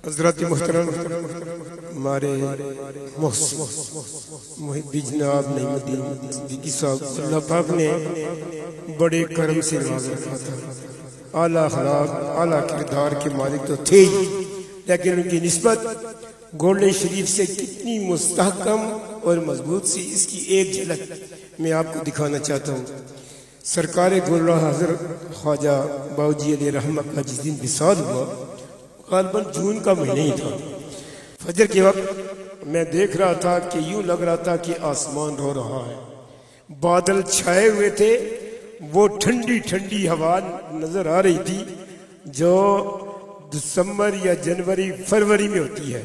حضرت محترم ہمارے محبی جناب نعیم الدین صدیقی صاحب اللہ پاک نے بڑے کرم سے نواز رکھا تھا. اعلیٰ اخلاق اعلیٰ کردار کے مالک تو تھے ہی، لیکن ان کی نسبت گولڈن شریف سے کتنی مستحکم اور مضبوط سی، اس کی ایک جھلک میں آپ کو دکھانا چاہتا ہوں. سرکار گولڈا حضرت خواجہ باؤجی علیہ رحمہ کا جس دن وصال ہوا، غالباً جون کا مہینہ ہی تھا. فجر کے وقت میں دیکھ رہا تھا کہ یوں لگ رہا تھا کہ آسمان رو رہا ہے. بادل چھائے ہوئے تھے، وہ ٹھنڈی ٹھنڈی ہوا نظر آ رہی تھی جو دسمبر یا جنوری فروری میں ہوتی ہے.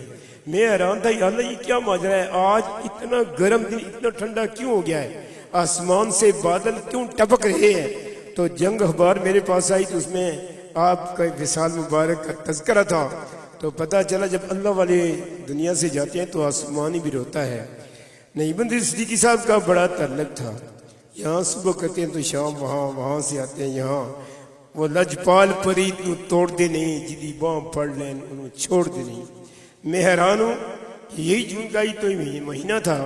میں حیران تھا، یا اللہ یہ کیا ماجرا ہے، آج اتنا گرم دن اتنا ٹھنڈا کیوں ہو گیا ہے، آسمان سے بادل کیوں ٹپک رہے ہیں. تو جنگ اخبار میرے پاس آئی تو اس میں آپ کا وصال مبارک کا تذکرہ تھا. تو پتہ چلا جب اللہ والے دنیا سے جاتے ہیں تو آسمان ہی بھی روتا ہے. نعیم الدین صدیقی صاحب کا بڑا تعلق تھا، یہاں صبح کرتے ہیں تو شام وہاں سے آتے ہیں یہاں. وہ لجپال پرید نو توڑ دے نہیں، جدی باں پڑھ لین انہوں چھوڑ دے نہیں. میں حیران ہوں کہ یہی جون کا ہی تو مہینہ تھا.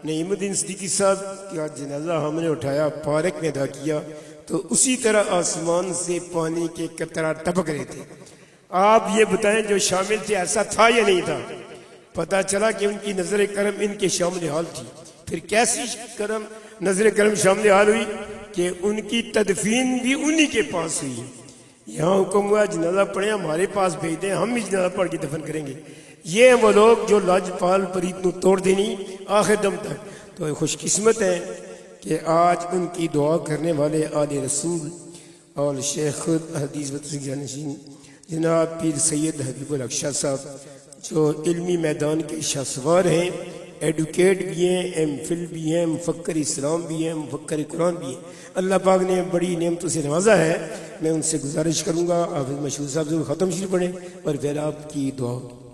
نعیم الدین صدیقی صاحب کا جنازہ ہم نے اٹھایا، پارک میں ادا کیا، تو اسی طرح آسمان سے پانی کے قطرہ ٹپک رہے تھے. آپ یہ بتائیں جو شامل تھے ایسا تھا یا نہیں تھا؟ پتہ چلا کہ ان کی نظر کرم ان کے شامل حال تھی. پھر کیسی نظر کرم شامل حال ہوئی کہ ان کی تدفین بھی انہی کے پاس ہوئی. یہاں حکم ہوا جنازہ پڑھیں ہمارے پاس بھیج دیں، ہم بھی جنازہ پڑھ کے دفن کریں گے. یہ ہیں وہ لوگ جو لاجپال پرید نو توڑ دینی آخر دم تک. تو خوش قسمت ہیں کہ آج ان کی دعا کرنے والے آل رسول اور شیخ حدیث و تفسیر جانشین جناب پیر سید حبیب الحق شاہ صاحب جو علمی میدان کے شاہسوار ہیں، ایڈوکیٹ بھی ہیں، ایم فل بھی ہیں، مفکر اسلام بھی ہیں، مفکر قرآن بھی ہیں. اللہ پاک نے بڑی نعمتوں سے نوازا ہے. میں ان سے گزارش کروں گا حافظ مشہور صاحب سے ختم شریف پڑھیں اور پھر آپ کی دعا ہوگی.